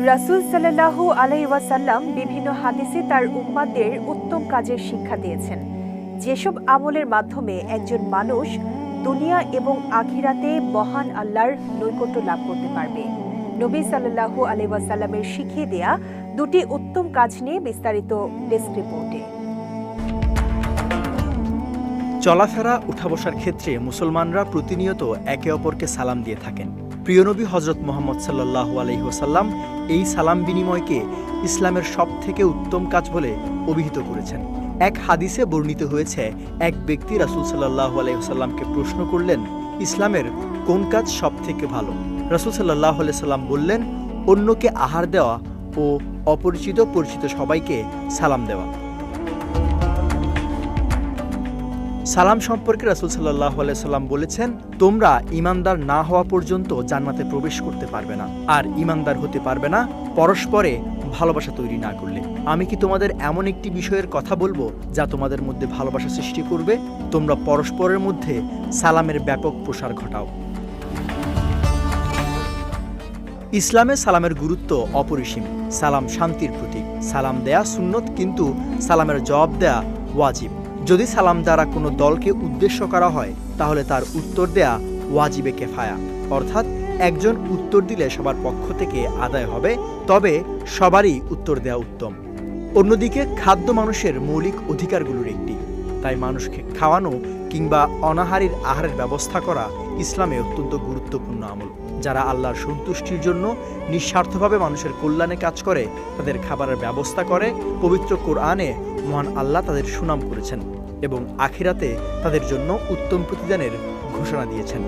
রাসূল সাল্লাল্লাহু আলাইহি ওয়াসাল্লাম বিভিন্ন হাদিসে তার উম্মাদের উত্তম কাজের শিক্ষা দিয়েছেন, যেসব আমলের মাধ্যমে একজন মানুষ দুনিয়া এবং আখিরাতে মহান আল্লাহর নৈকট্য লাভ করতে পারবে। নবী সাল্লাল্লাহু আলাইহি ওয়াসাল্লামের শিখিয়ে দেয়া দুটি উত্তম কাজ নিয়ে বিস্তারিত ডেস্ক রিপোর্টে। চলাফেরা উঠা বসার ক্ষেত্রে মুসলমানরা প্রতিনিয়ত একে অপরকে সালাম দিয়ে থাকেন। প্রিয় নবী হযরত মুহাম্মদ সাল্লাল্লাহু আলাইহি ওয়াসাল্লাম এই সালাম বিনিময়কে ইসলামের সবথেকে উত্তম কাজ বলে অভিহিত করেছেন। এক হাদিসে বর্ণিত হয়েছে, এক ব্যক্তি রাসূল সাল্লাল্লাহু আলাইহি ওয়াসাল্লামকে প্রশ্ন করলেন, ইসলামের কোন কাজ সবথেকে ভালো? রাসূল সাল্লাল্লাহু আলাইহি ওয়াসাল্লাম বললেন, অন্যকে আহার দেওয়া ও অপরিচিত পরিচিত সবাইকে সালাম দেওয়া। সালাম সম্পর্কে রাসূল সাল্লাল্লাহু আলাইহি ওয়াসাল্লাম বলেছেন, তোমরা ঈমানদার না হওয়া পর্যন্ত জান্নাতে প্রবেশ করতে পারবে না, আর ঈমানদার হতে পারবে না পরস্পরে ভালোবাসা তৈরি না করলে। আমি কি তোমাদের এমন একটি বিষয়ের কথা বলবো যা তোমাদের মধ্যে ভালোবাসা সৃষ্টি করবে? তোমরা পরস্পরের মধ্যে সালামের ব্যাপক প্রসার ঘটাও। ইসলামে সালামের গুরুত্ব অপরিসীম। সালাম শান্তির প্রতীক। সালাম দেয়া সুন্নত, কিন্তু সালামের জবাব দেয়া ওয়াজিব। যদি সালাম দ্বারা কোনো দলকে উদ্দেশ্য করা হয়, তাহলে তার উত্তর দেয়া ওয়াজিবে কেফায়া, অর্থাৎ একজন উত্তর দিলে সবার পক্ষ থেকে আদায় হবে, তবে সবারই উত্তর দেয়া উত্তম। অন্যদিকে খাদ্য মানুষের মৌলিক অধিকারগুলোর একটি, তাই মানুষকে খাওয়ানো কিংবা অনাহারীর আহারের ব্যবস্থা করা ইসলামে অত্যন্ত গুরুত্বপূর্ণ আমল। যারা আল্লাহর সন্তুষ্টির জন্য নিঃস্বার্থভাবে মানুষের কল্যাণে কাজ করে, তাদের খাবারের ব্যবস্থা করে, পবিত্র কোরআনে মহান আল্লাহ তাদের সুনাম করেছেন এবং আখিরাতে তাদের জন্য উত্তম প্রতিদানের ঘোষণা দিয়েছেন।